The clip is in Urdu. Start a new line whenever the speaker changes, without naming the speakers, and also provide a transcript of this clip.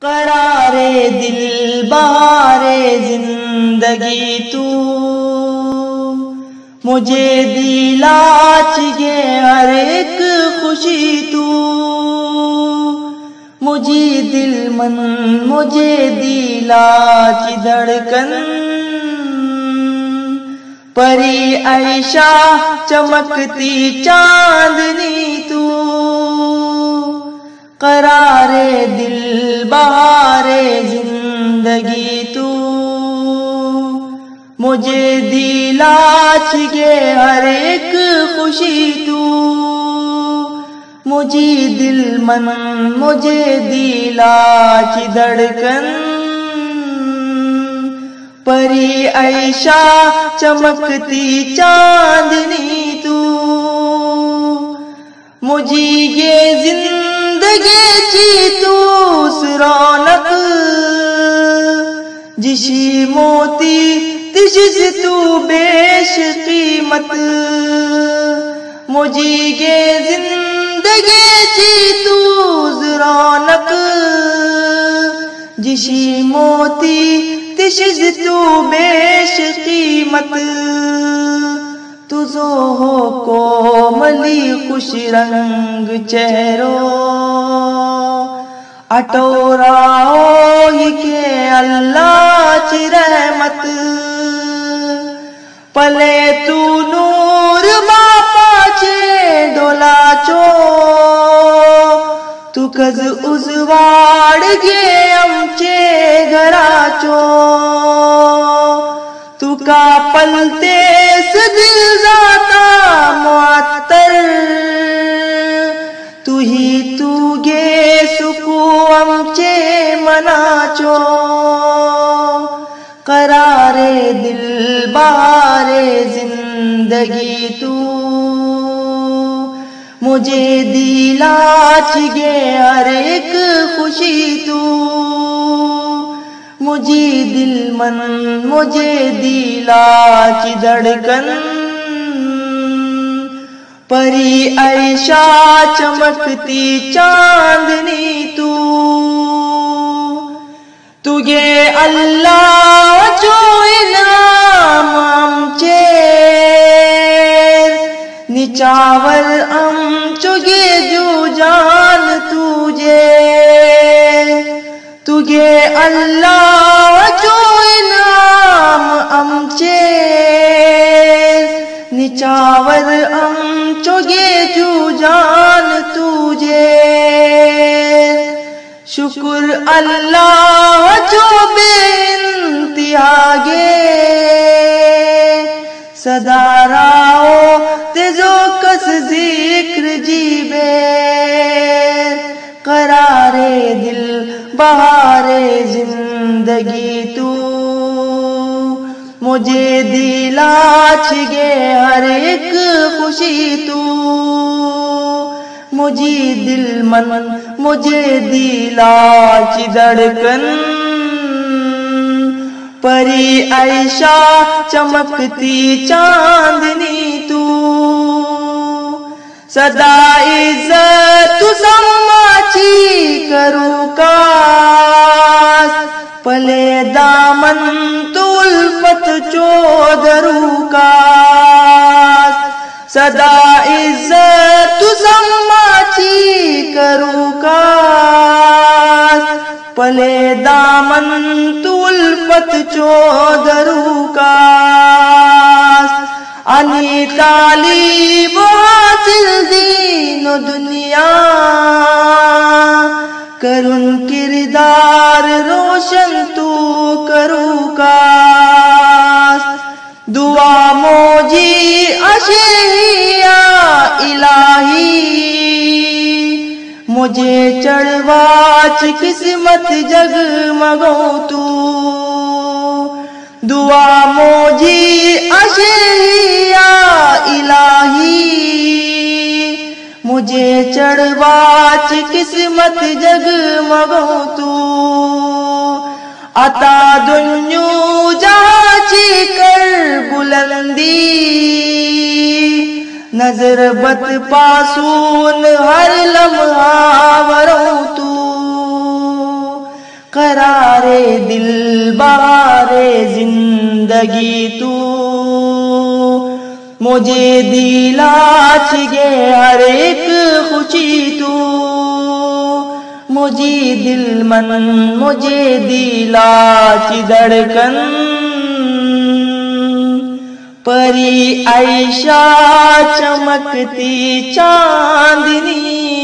قرار دل بہار زندگی تو مجھے دلاچ گے ہر ایک خوشی تو مجھے دل من مجھے دلاچ دھڑکن پری عائشہ چمکتی چاندنی تو قرار دل بہار زندگی تو مجھے دلاچ گے ہر ایک خوشی تو مجھے دل من مجھے دلاچ دھڑکن پری عائشہ چمکتی چاندنی تو مجھے یہ زندگی چی تو رونق جشی موتی تجز تو بیش قیمت مجھے یہ زندگی چی تو رونق جشی موتی تجز تو بیش قیمت تجھو ہو کوملی خوش رنگ چہرو اٹوراؤ کے اللہ چی رحمت پلے تو نور باپا چے ڈولا چو تو کز ازواڑ گے ام چے گھرا چو تو کا پلتے دل ذاتا معطر تو ہی تو گے سکو ام چے منا چو قرار دل بہار زندگی تو مجھے دلاچ گے ہر ایک خوشی تو مجھے دل من مجھے دلاچ دھڑکن پری عائشہ چمکتی چاندنی تو تجھے اللہ جو انعام ام چیر نچاور ام چگے جو جان تجھے اللہ جو انعام ام چیر نچاور ام چگے جو جان تجھے شکر اللہ جو بے انتہا گے صدا راؤ تیزو کس ذکر جیبے قرار دل بہار زندگی تو مجھے دلاچ گے ہر ایک خوشی تو مجھے دل من مجھے دلاچ دھڑکن پری عائشہ چمکتی چاندنی تو صدا عزت سماچی کرو کاس پلے دامن تو الفت چودرو کاس صدا عزت سماچی کرو کاس پلے دامن تو الفت چودرو کاس انی طالب حاصل دین و دنیا کرن کردار روشن تو کرو کاس دعا موجی اشیا الہی مجھے چڑواچ قسمت جگمگو تو دعا موجی اشیا الہی مجھے چڑواچ قسمت جگمگو تو عطا دنیو جاچی کر بلندی نظر بت پاسون ہر لمحہ وروں تو قرار دل بہار زندگی تو مجھے دلاچ گے ہر ایک خوشی تو مجھے دل من مجھے دلاچ دھڑکن پری عائشہ چمکتی چاندنی